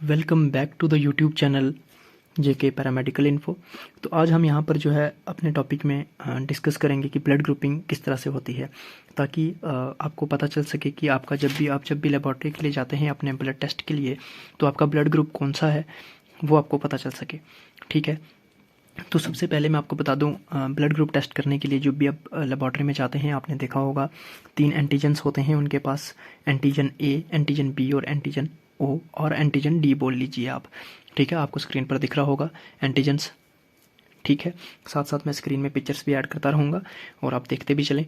Welcome back to the YouTube channel JK paramedical info. तो आज हम यहाँ पर जो है अपने टॉपिक में डिस्कस करेंगे कि ब्लड ग्रुपिंग किस तरह से होती है, ताकि आपको पता चल सके कि आपका जब भी लेबॉर्ट्री के लिए जाते हैं अपने ब्लड टेस्ट के लिए, तो आपका ब्लड ग्रुप कौन सा है वो आपको पता चल सके। ठीक है, तो सबसे पहले मैं आपको बता दूं, ब्लड ग्रुप टेस्ट करने के लिए जब भी आप लेबॉर्ट्री में जाते हैं, आपने देखा होगा 3 एंटीजन्स होते हैं उनके पास, एंटीजन ए, एंटीजन बी और एंटीजन ओ, और एंटीजन डी बोल लीजिए आप। ठीक है, आपको स्क्रीन पर दिख रहा होगा एंटीजन्स। ठीक है, साथ साथ मैं स्क्रीन में पिक्चर्स भी ऐड करता रहूँगा और आप देखते भी चलें।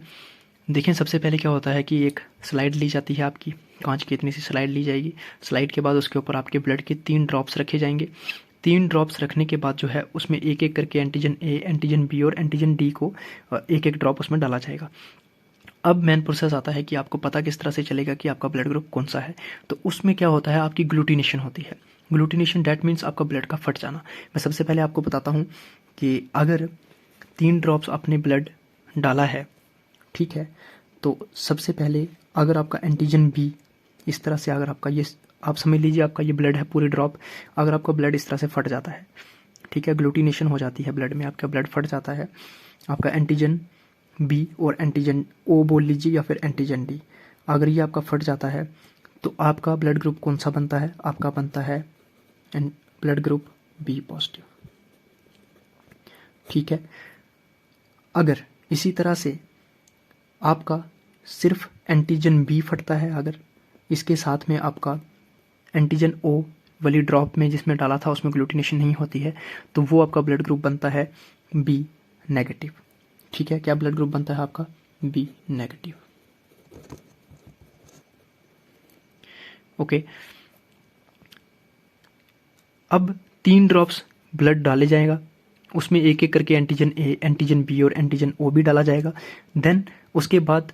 देखें, सबसे पहले क्या होता है कि एक स्लाइड ली जाती है आपकी, कांच की इतनी सी स्लाइड ली जाएगी। स्लाइड के बाद उसके ऊपर आपके ब्लड के 3 ड्रॉप्स रखे जाएंगे। 3 ड्रॉप्स रखने के बाद जो है उसमें एक एक करके एंटीजन ए, एंटीजन बी और एंटीजन डी को एक एक ड्रॉप उसमें डाला जाएगा। अब मेन प्रोसेस आता है कि आपको पता किस तरह से चलेगा कि आपका ब्लड ग्रुप कौन सा है। तो उसमें क्या होता है, आपकी ग्लूटिनेशन होती है। ग्लूटिनेशन डैट मीन्स आपका ब्लड का फट जाना। मैं सबसे पहले आपको बताता हूँ कि अगर 3 ड्रॉप्स आपने ब्लड डाला है, ठीक है, तो सबसे पहले अगर आपका एंटीजन बी इस तरह से, अगर आपका ये, आप समझ लीजिए आपका ये ब्लड है पूरी ड्रॉप, अगर आपका ब्लड इस तरह से फट जाता है, ठीक है, ग्लूटिनेशन हो जाती है ब्लड में, आपका ब्लड फट जाता है, आपका एंटीजन बी और एंटीजन ओ बोल लीजिए या फिर एंटीजन डी, अगर ये आपका फट जाता है तो आपका ब्लड ग्रुप कौन सा बनता है? आपका बनता है ब्लड ग्रुप बी पॉजिटिव। ठीक है, अगर इसी तरह से आपका सिर्फ एंटीजन बी फटता है, अगर इसके साथ में आपका एंटीजन ओ वाली ड्रॉप में जिसमें डाला था उसमें ग्लूटिनेशन नहीं होती है, तो वो आपका ब्लड ग्रुप बनता है बी नेगेटिव। ठीक है, क्या ब्लड ग्रुप बनता है आपका? B negative. ओके, अब 3 ड्रॉप्स ब्लड डाले जाएगा, उसमें एक एक करके एंटीजन ए, एंटीजन बी और एंटीजन ओ भी डाला जाएगा। देन उसके बाद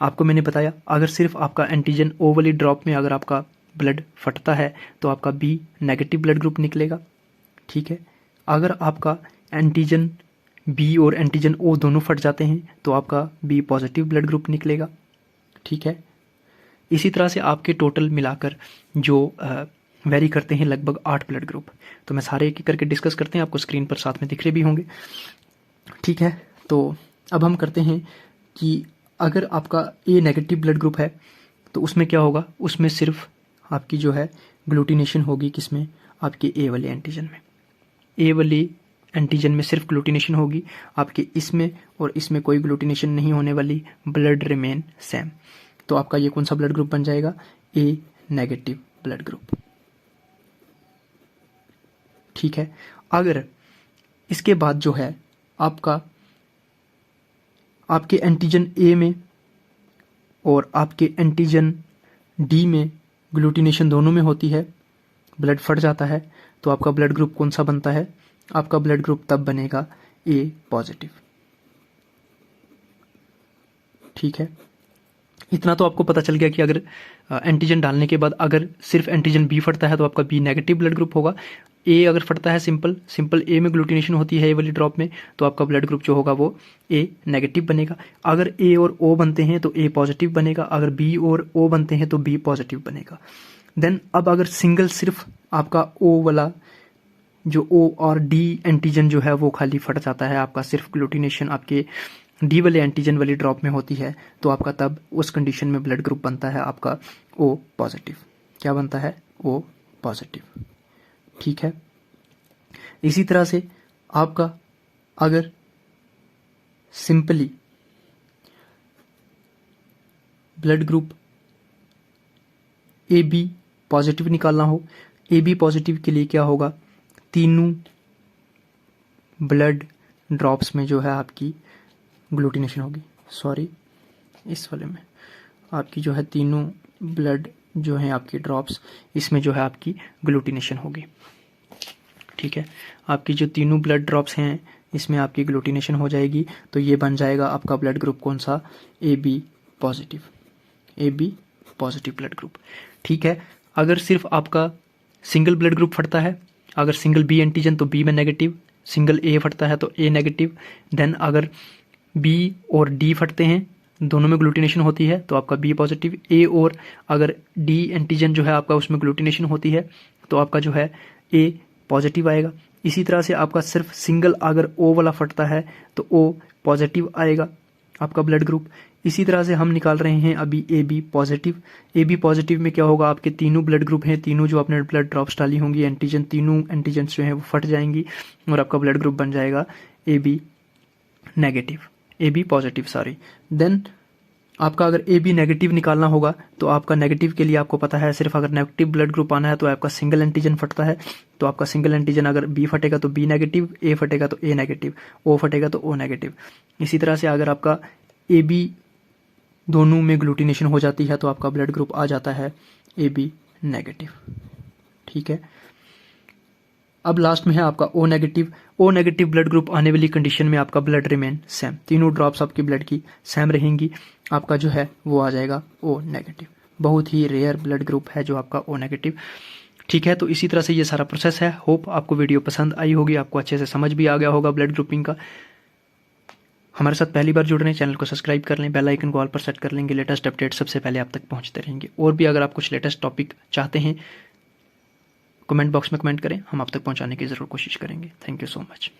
आपको मैंने बताया, अगर सिर्फ आपका एंटीजन ओ वाली ड्रॉप में अगर आपका ब्लड फटता है तो आपका बी नेगेटिव ब्लड ग्रुप निकलेगा। ठीक है, अगर आपका एंटीजन बी और एंटीजन ओ दोनों फट जाते हैं तो आपका बी पॉजिटिव ब्लड ग्रुप निकलेगा। ठीक है, इसी तरह से आपके टोटल मिलाकर जो वेरी करते हैं लगभग 8 ब्लड ग्रुप। तो मैं सारे एक एक करके डिस्कस करते हैं, आपको स्क्रीन पर साथ में दिख रहे भी होंगे। ठीक है, तो अब हम करते हैं कि अगर आपका ए नेगेटिव ब्लड ग्रुप है तो उसमें क्या होगा, उसमें सिर्फ आपकी जो है ग्लूटिनेशन होगी, किसमें? आपके ए वाले एंटीजन में। ए वाली एंटीजन में सिर्फ ग्लूटिनेशन होगी, आपके इसमें और इसमें कोई ग्लूटिनेशन नहीं होने वाली, ब्लड रिमेन सेम। तो आपका ये कौन सा ब्लड ग्रुप बन जाएगा? ए नेगेटिव ब्लड ग्रुप। ठीक है, अगर इसके बाद जो है आपका आपके एंटीजन ए में और आपके एंटीजन डी में ग्लूटिनेशन दोनों में होती है, ब्लड फट जाता है, तो आपका ब्लड ग्रुप कौन सा बनता है? आपका ब्लड ग्रुप तब बनेगा ए पॉजिटिव। ठीक है, इतना तो आपको पता चल गया कि अगर एंटीजन डालने के बाद अगर सिर्फ एंटीजन बी फटता है तो आपका बी नेगेटिव ब्लड ग्रुप होगा। ए अगर फटता है, सिंपल ए में ग्लूटिनेशन होती है ए वाली ड्रॉप में, तो आपका ब्लड ग्रुप जो होगा वो ए नेगेटिव बनेगा। अगर ए और ओ बनते हैं तो ए पॉजिटिव बनेगा, अगर बी और ओ बनते हैं तो बी पॉजिटिव बनेगा। देन अब अगर सिंगल सिर्फ आपका ओ वाला जो ओ और डी एंटीजन जो है वो खाली फट जाता है, आपका सिर्फ ग्लूटिनेशन आपके डी वाले एंटीजन वाली ड्रॉप में होती है, तो आपका तब उस कंडीशन में ब्लड ग्रुप बनता है आपका ओ पॉजिटिव। क्या बनता है? O positive. ठीक है, इसी तरह से आपका अगर simply blood group A B positive निकालना हो, ए बी पॉजिटिव के लिए क्या होगा, तीनों ब्लड ड्रॉप्स में जो है आपकी ग्लूटिनेशन होगी। सॉरी, इस वाले में आपकी जो है तीनों ब्लड जो है आपकी ड्रॉप्स, इसमें जो है आपकी ग्लूटिनेशन होगी। ठीक है, आपकी जो तीनों ब्लड ड्रॉप्स हैं इसमें आपकी ग्लूटिनेशन हो जाएगी, तो ये बन जाएगा आपका ब्लड ग्रुप कौन सा? A B positive. A B positive blood group. ठीक है, अगर सिर्फ आपका सिंगल ब्लड ग्रुप फटता है, अगर सिंगल बी एंटीजन तो बी में नेगेटिव, सिंगल ए फटता है तो ए नेगेटिव। देन अगर बी और डी फटते हैं दोनों में ग्लूटिनेशन होती है तो आपका बी पॉजिटिव। ए और अगर डी एंटीजन जो है आपका उसमें ग्लूटिनेशन होती है तो आपका जो है ए पॉजिटिव आएगा। इसी तरह से आपका सिर्फ सिंगल अगर ओ वाला फटता है तो ओ पॉजिटिव आएगा आपका ब्लड ग्रुप। इसी तरह से हम निकाल रहे हैं अभी A B positive. A B positive में क्या होगा, आपके तीनों ब्लड ग्रुप हैं, तीनों जो आपने ब्लड ड्रॉप्स डाली होंगी एंटीजन, तीनों एंटीजन जो हैं वो फट जाएंगी और आपका ब्लड ग्रुप बन जाएगा A B negative, A B positive sorry. Then आपका अगर ए बी नेगेटिव निकालना होगा तो आपका नेगेटिव के लिए आपको पता है सिर्फ अगर नेगेटिव ब्लड ग्रुप आना है तो आपका सिंगल एंटीजन फटता है। तो आपका सिंगल एंटीजन अगर बी फटेगा तो बी नेगेटिव, ए फटेगा तो ए नेगेटिव, ओ फटेगा तो ओ नेगेटिव। इसी तरह से अगर आपका ए बी दोनों में ग्लूटिनेशन हो जाती है तो आपका ब्लड ग्रुप आ जाता है ए बी नेगेटिव। ठीक है, अब लास्ट में है आपका O negative. O negative blood group आने वाली कंडीशन में आपका ब्लड रिमेन सेम, तीनों ड्रॉप्स आपकी ब्लड की सेम रहेंगी, आपका जो है वो आ जाएगा ओ नेगेटिव। बहुत ही रेयर ब्लड ग्रुप है जो आपका ओ नेगेटिव। ठीक है, तो इसी तरह से ये सारा प्रोसेस है। होप आपको वीडियो पसंद आई होगी, आपको अच्छे से समझ भी आ गया होगा ब्लड ग्रुपिंग का। हमारे साथ पहली बार जुड़ रहे हैं, चैनल को सब्सक्राइब कर लें, बेल आइकन को ऑल पर सेट कर लेंगे, लेटेस्ट अपडेट सबसे पहले आप तक पहुंचते रहेंगे। और भी अगर आप कुछ लेटेस्ट टॉपिक चाहते हैं कमेंट बॉक्स में कमेंट करें, हम आप तक पहुंचाने की ज़रूर कोशिश करेंगे। Thank you so much.